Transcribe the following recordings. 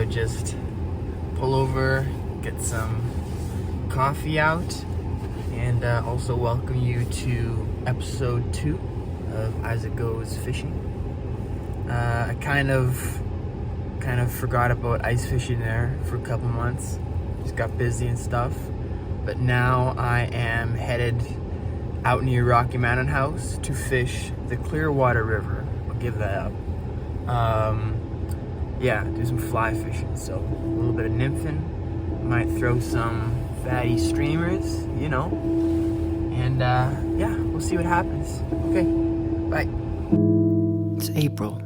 just pull over, get some coffee out, and also welcome you to episode 2 of As It Goes Fishing. I kind of forgot about ice fishing there for a couple months. Just got busy and stuff. But now I am headed out near Rocky Mountain House to fish the Clearwater River. I'll give that up. Do some fly fishing. So a little bit of nymphing. Might throw some fatty streamers, And we'll see what happens. Okay, bye. It's April.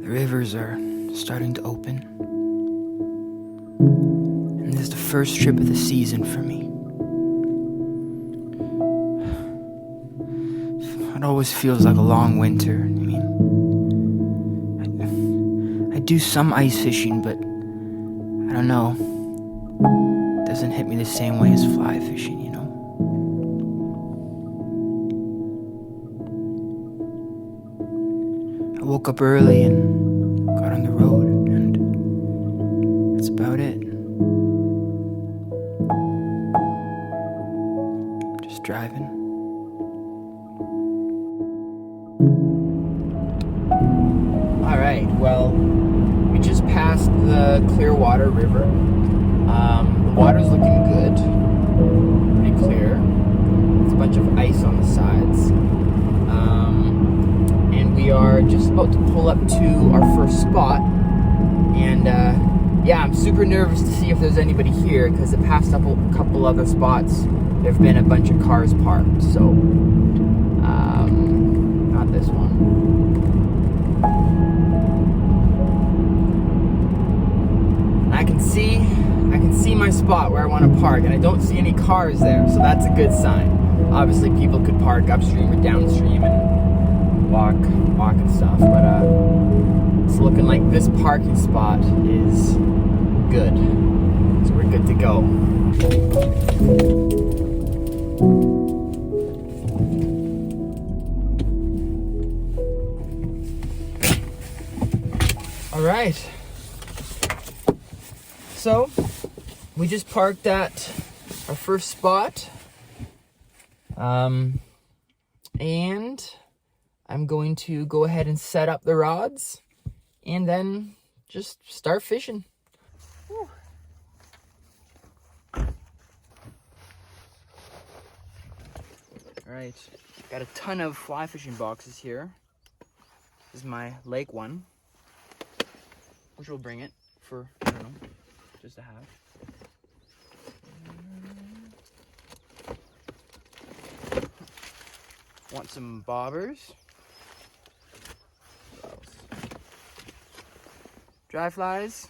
The rivers are starting to open. And this is the first trip of the season for me. It always feels like a long winter. I do some ice fishing, but I don't know. It doesn't hit me the same way as fly fishing, I woke up early and got on the road, and that's about it. Just driving. Alright, well, we just passed the Clearwater River. The water's looking good. Pretty clear. There's a bunch of ice on the sides. And we are just about to pull up to our first spot. And I'm super nervous to see if there's anybody here, because it passed up a couple other spots. There have been a bunch of cars parked, so not this one. I can see my spot where I want to park, and I don't see any cars there, so that's a good sign. Obviously, people could park upstream or downstream and walk and stuff, but it's looking like this parking spot is good, so we're good to go. All right. So, we just parked at our first spot, and I'm going to go ahead and set up the rods, and then just start fishing. Whew. All right, got a ton of fly fishing boxes here. This is my lake one, which will bring it for, just a half. Want some bobbers? What else? Dry flies.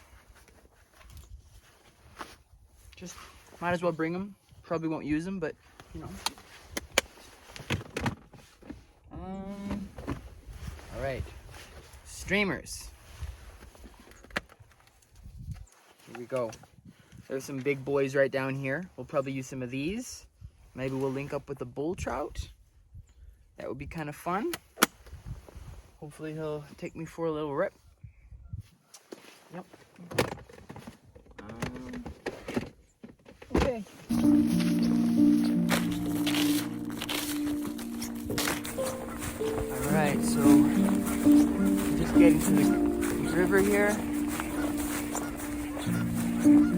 Just might as well bring them. Probably won't use them, but All right, streamers. Here we go. There's some big boys right down here. We'll probably use some of these. Maybe we'll link up with a bull trout. That would be kind of fun. Hopefully he'll take me for a little rip. Yep. Okay. Alright, so just getting to the river here.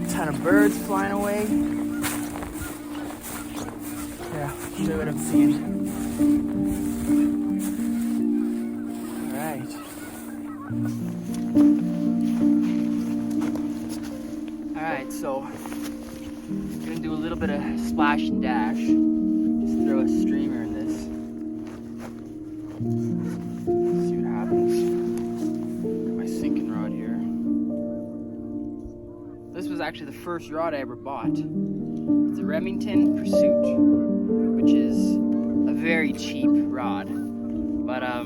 Ton of birds flying away. Yeah, show you what I'm seeing. Alright, so I'm gonna do a little bit of splash and dash. Just throw a streamer in this. See what happens. Got my sinking rod here. This was actually the first rod I ever bought. It's a Remington Pursuit, which is a very cheap rod. But it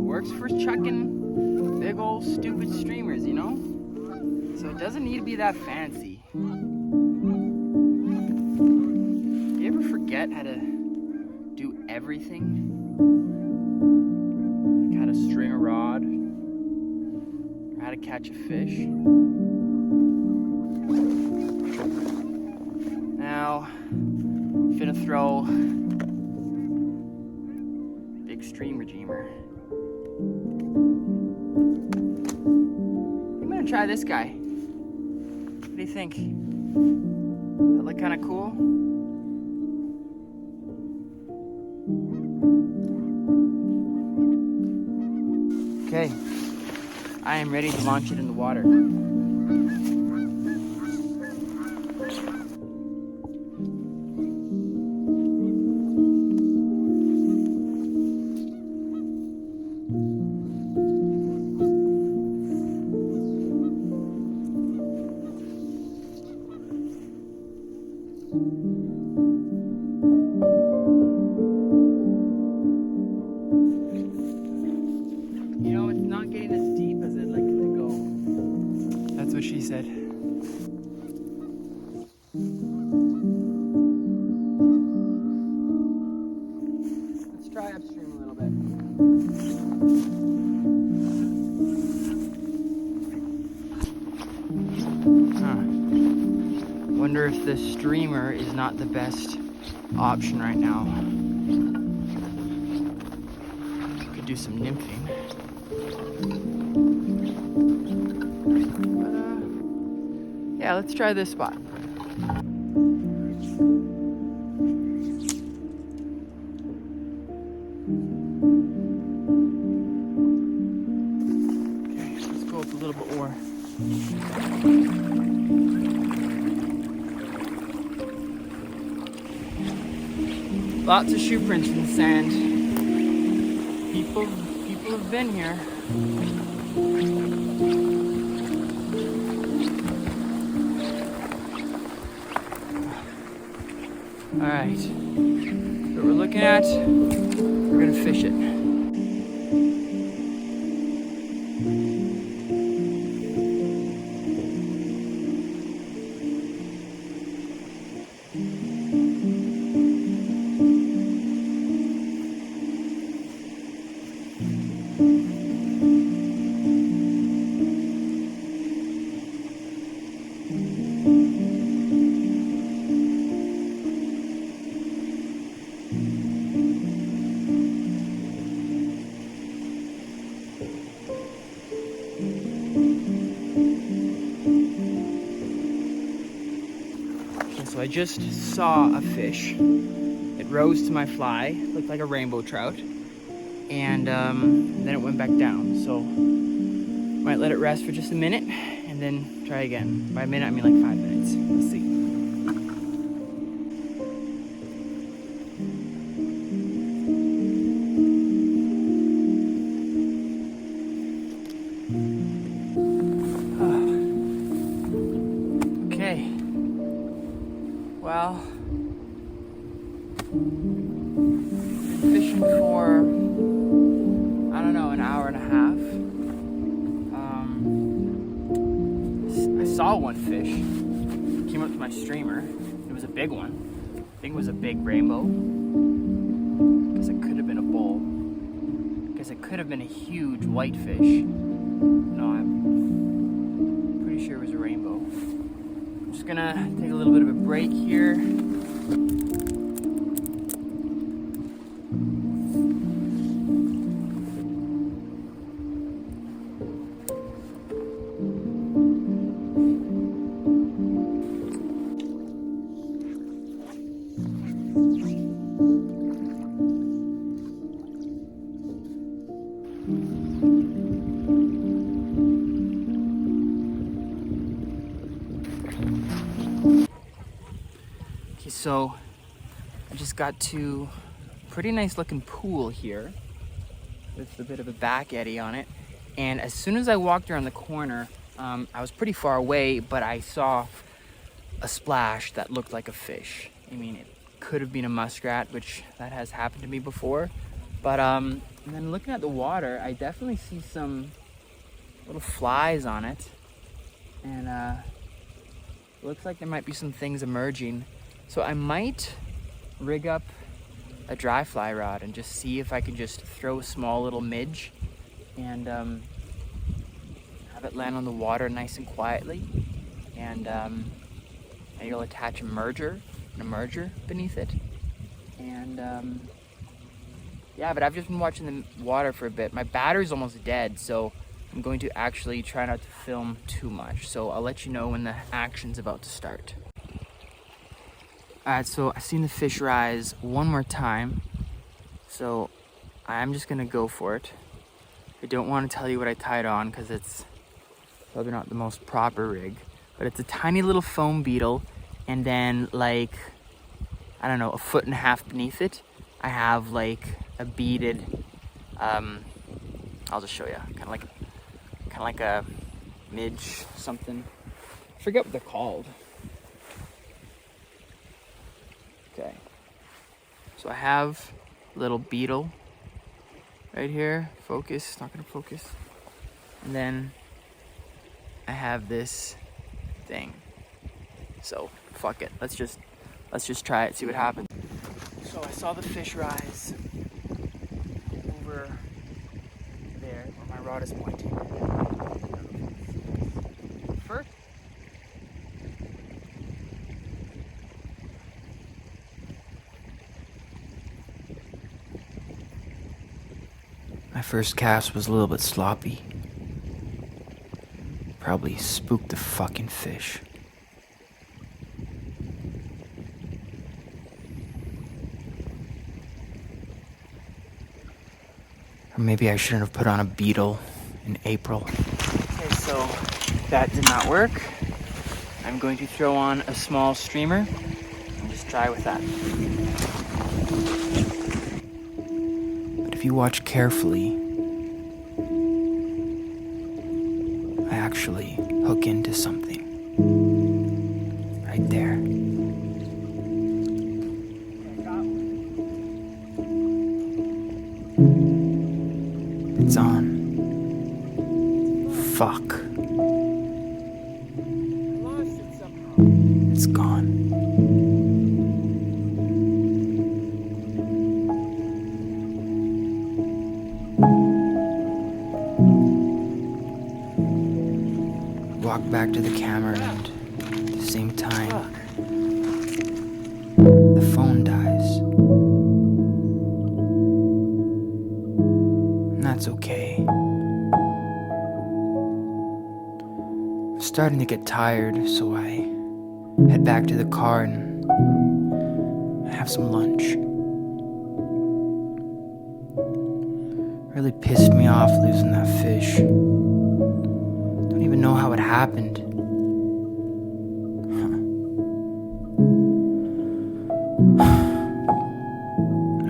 works for chucking big old stupid streamers, So it doesn't need to be that fancy. You ever forget how to do everything? Like how to string a rod, or how to catch a fish. Now, I'm gonna throw big stream redeemer. I'm gonna try this guy. What do you think? That look kind of cool? Okay, I am ready to launch it in the water. You know, it's not getting as deep as I'd like it to go. That's what she said. Let's try upstream a little bit. Wonder if the streamer is not the best option right now. Could do some nymphing. But, yeah, let's try this spot. Okay, let's go up a little bit more. Lots of shoe prints in the sand. People have been here. All right, so what we're looking at, we're gonna fish it. So I just saw a fish. It rose to my fly, looked like a rainbow trout, and then it went back down. So might let it rest for just a minute and then try again. By a minute, I mean like 5 minutes. We'll see. Okay. Well, fishing for, I don't know, an hour and a half. I saw one fish, came up to my streamer. It was a big one. I think it was a big rainbow. Guess it could have been a bull. Guess it could have been a huge white fish. No, I'm pretty sure it was a rainbow. I'm just gonna take a little bit of a break here. Okay, so I just got to a pretty nice looking pool here with a bit of a back eddy on it. And as soon as I walked around the corner, I was pretty far away, but I saw a splash that looked like a fish. I mean, it could have been a muskrat, which that has happened to me before. But and then looking at the water, I definitely see some little flies on it. And looks like there might be some things emerging. So I might rig up a dry fly rod and just see if I can just throw a small little midge and have have it land on the water nice and quietly, and you'll attach an emerger beneath it. And yeah, but I've just been watching the water for a bit. My battery's almost dead, so I'm going to actually try not to film too much. So I'll let you know when the action's about to start. Alright, so I've seen the fish rise one more time, so I'm just gonna go for it. I don't want to tell you what I tied on because it's probably not the most proper rig, but it's a tiny little foam beetle, and then like, I don't know, 1.5 feet beneath it, I have like a beaded, I'll just show you, kind of like a midge something. I forget what they're called. Okay, so I have a little beetle right here. Focus, not gonna focus. And then I have this thing. So fuck it, let's just try it, see what happens. So I saw the fish rise over there where my rod is pointing. First, my first cast was a little bit sloppy. Probably spooked the fucking fish. Or maybe I shouldn't have put on a beetle in April. Okay, so that did not work. I'm going to throw on a small streamer and just try with that. But if you watch carefully, I actually hook into something right there. It's on. Fuck. I lost it somehow. It's gone. Walk back to the camera and at the same time, the phone dies. And that's okay. I'm starting to get tired, so I head back to the car and have some lunch. Really pissed me off losing that fish. Don't even know how it happened.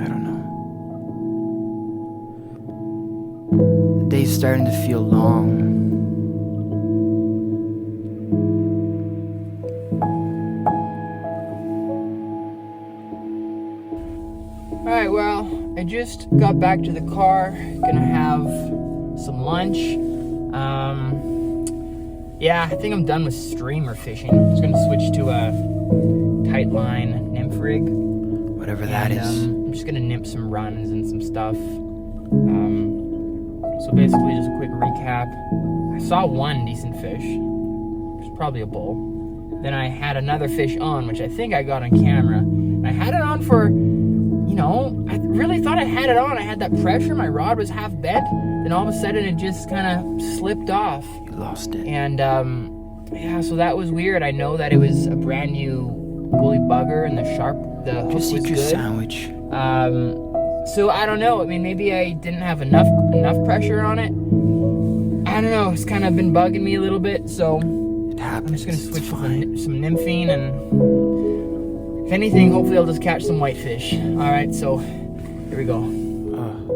I don't know. The day's starting to feel long. Alright, well, I just got back to the car. Gonna have some lunch. Yeah, I think I'm done with streamer fishing. I'm just gonna switch to a tight line nymph rig. Whatever that is. I'm just gonna nymph some runs and some stuff. So basically just a quick recap. I saw one decent fish. It was probably a bull. Then I had another fish on, which I think I got on camera. And I had it on for, you know, I really thought I had it on. I had that pressure, my rod was half bent. Then all of a sudden it just kind of slipped off. You lost it. And yeah, so that was weird. I know that it was a brand new woolly bugger and the hook was good. Just sandwich. So I don't know. I mean, maybe I didn't have enough pressure on it. I don't know. It's kind of been bugging me a little bit. So it happens. I'm just gonna switch to some nymphine, and if anything, hopefully I'll just catch some whitefish. All right. So here we go. All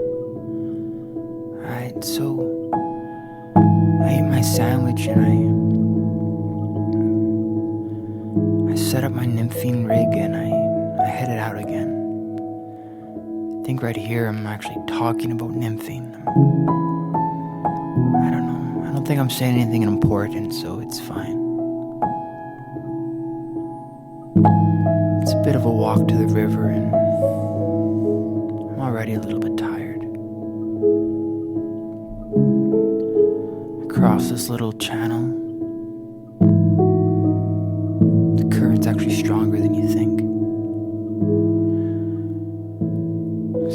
right. So I ate my sandwich and I set up my nymphine rig and I headed out again. I think right here I'm actually talking about nymphing. I don't know. I don't think I'm saying anything important, so it's fine. It's a bit of a walk to the river and I'm already a little bit tired. I across this little channel. The current's actually stronger than you think.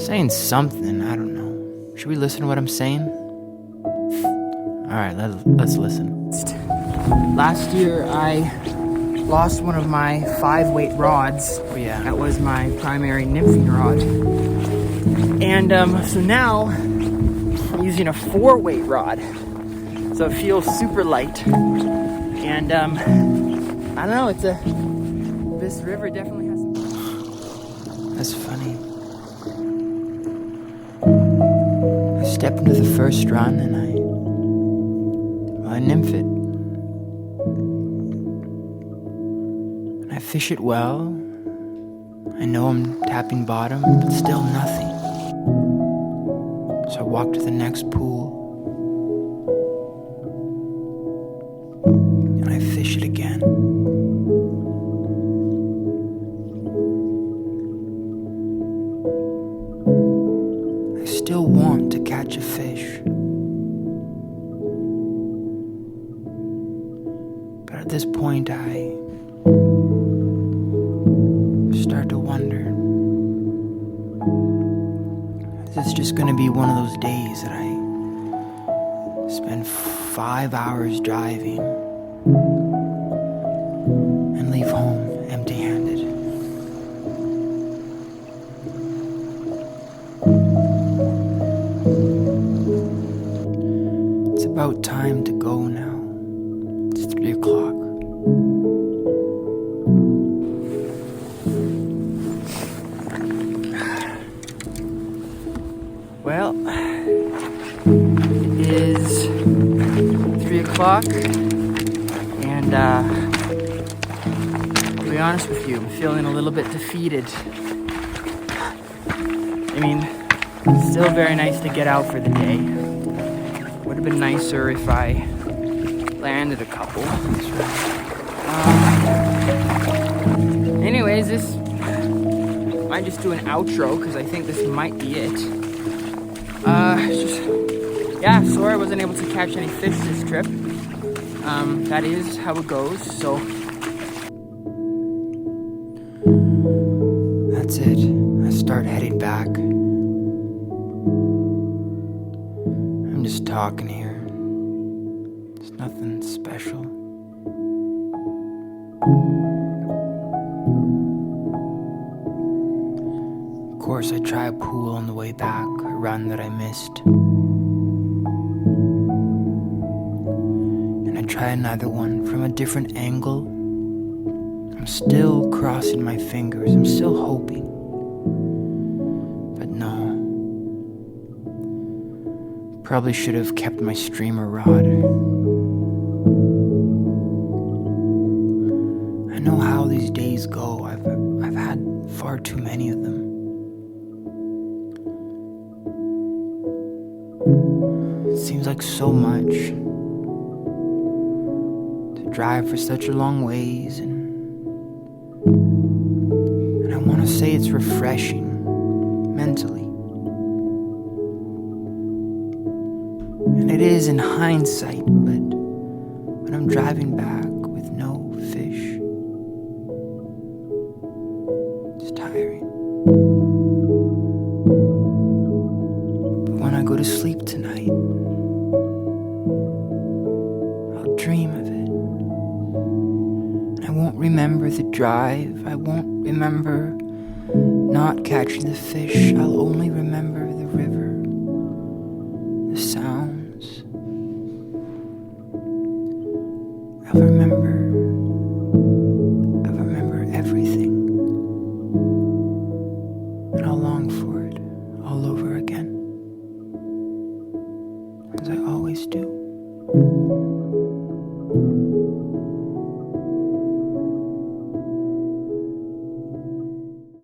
Saying something, I don't know. Should we listen to what I'm saying? Alright, let's listen. Last year I lost one of my 5-weight rods. Oh yeah. That was my primary nymphing rod. And so now I'm using a 4-weight rod. So it feels super light. And I don't know, this river definitely has some... That's funny. I step into the first run and I nymph it. And I fish it well. I know I'm tapping bottom, but still nothing. So I walk to the next pool. And I fish it again. I still want to catch a fish. But at this point, I start to wonder, is this just going to be one of those days that I spend 5 hours driving and leave home empty-handed? It's about time to go now. It's 3 o'clock. Well, it is 3 o'clock, and to be honest with you, I'm feeling a little bit defeated. I mean, it's still very nice to get out for the day. Would have been nicer if I landed a couple. Anyways, this might just do an outro because I think this might be it. Sorry I wasn't able to catch any fish this trip. That is how it goes, so. That's it. I start heading back. I'm just talking here. It's nothing special. Of course, I try a pool on the way back, a run that I missed. And I try another one from a different angle. I'm still crossing my fingers, I'm still hoping. But no. Probably should have kept my streamer rod. I know how these days go. I've had far too many of them. It seems like so much to drive for such a long ways, and I want to say it's refreshing mentally. And it is in hindsight, but when I'm driving back with no fish, it's tiring. But when I go to sleep tonight, I'll dream of it. I won't remember the drive. I won't remember not catching the fish. I'll only remember